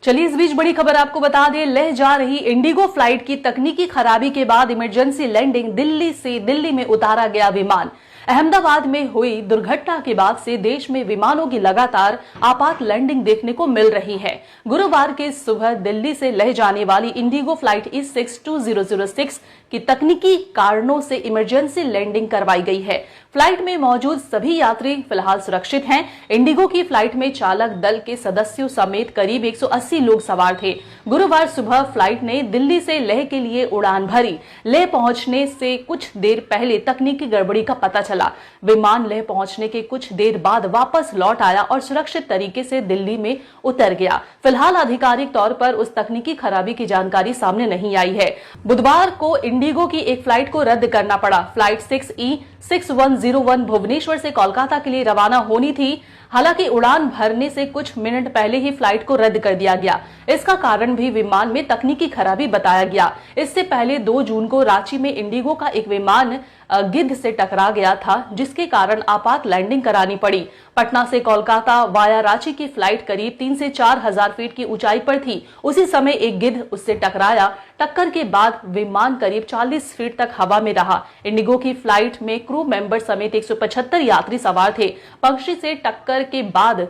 चलिए इस बीच बड़ी खबर आपको बता दें, लेह जा रही इंडिगो फ्लाइट की तकनीकी खराबी के बाद इमरजेंसी लैंडिंग दिल्ली में उतारा गया विमान। अहमदाबाद में हुई दुर्घटना के बाद से देश में विमानों की लगातार आपात लैंडिंग देखने को मिल रही है। गुरुवार के सुबह दिल्ली से लेह जाने वाली इंडिगो फ्लाइट E62006 की तकनीकी कारणों से इमरजेंसी लैंडिंग करवाई गई है। फ्लाइट में मौजूद सभी यात्री फिलहाल सुरक्षित हैं। इंडिगो की फ्लाइट में चालक दल के सदस्यों समेत करीब 180 लोग सवार थे। गुरुवार सुबह फ्लाइट ने दिल्ली से लेह के लिए उड़ान भरी। लेह पहुंचने से कुछ देर पहले तकनीकी गड़बड़ी का पता चला। विमान लेह पहुंचने के कुछ देर बाद वापस लौट आया और सुरक्षित तरीके से दिल्ली में उतर गया। फिलहाल आधिकारिक तौर पर उस तकनीकी खराबी की जानकारी सामने नहीं आई है। बुधवार को इंडिगो की एक फ्लाइट को रद्द करना पड़ा। फ्लाइट 6E6101 भुवनेश्वर से कोलकाता के लिए रवाना होनी थी। हालांकि उड़ान भरने से कुछ मिनट पहले ही फ्लाइट को रद्द कर दिया गया। इसका कारण भी विमान में तकनीकी खराबी बताया गया। इससे पहले 2 जून को रांची में इंडिगो का एक विमान गिद्ध से टकरा गया था, जिसके कारण आपात लैंडिंग करानी पड़ी। पटना से कोलकाता वाया रांची की फ्लाइट करीब 3 से 4 हजार फीट की ऊंचाई पर थी। उसी समय एक गिद्ध उससे टकराया। टक्कर के बाद विमान करीब 40 फीट तक हवा में रहा। इंडिगो की फ्लाइट में क्रू मेंबर समेत 175 यात्री सवार थे। पक्षी से टक्कर के बाद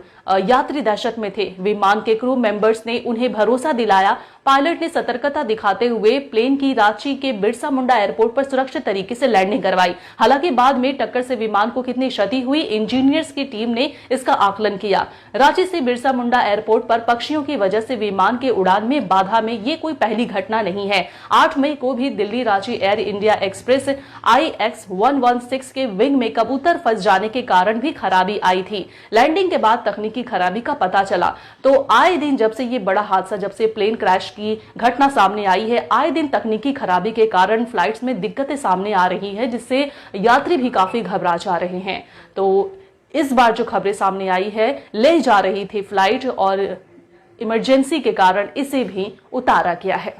यात्री दहशत में थे। विमान के क्रू मेंबर्स ने उन्हें भरोसा दिलाया। पायलट ने सतर्कता दिखाते हुए प्लेन की रांची के बिरसा मुंडा एयरपोर्ट पर सुरक्षित तरीके से लैंडिंग करवाई। हालांकि बाद में टक्कर से विमान को कितनी क्षति हुई, इंजीनियर्स की टीम ने इसका आकलन किया। रांची से बिरसा मुंडा एयरपोर्ट पर पक्षियों की वजह से विमान के उड़ान में बाधा में ये कोई पहली घटना नहीं है। 8 मई को भी Delhi Ranchi air India express IX116 के विंग में कबूतर फंस जाने के कारण भी खराबी आई थी। लैंडिंग के बाद तकनीकी खराबी का पता चला। तो आए दिन जब से ये बड़ा हादसा, जब से प्लेन क्रैश की घटना सामने आई है, आए दिन तकनीकी खराबी के कारण फ्लाइट्स में दिक्कतें सामने आ रही है, जिससे यात्री भी काफी घबरा जा रहे हैं। तो इस बार जो खबरें सामने आई है, ले जा रही थी फ्लाइट और इमरजेंसी के कारण इसे भी उतारा गया है।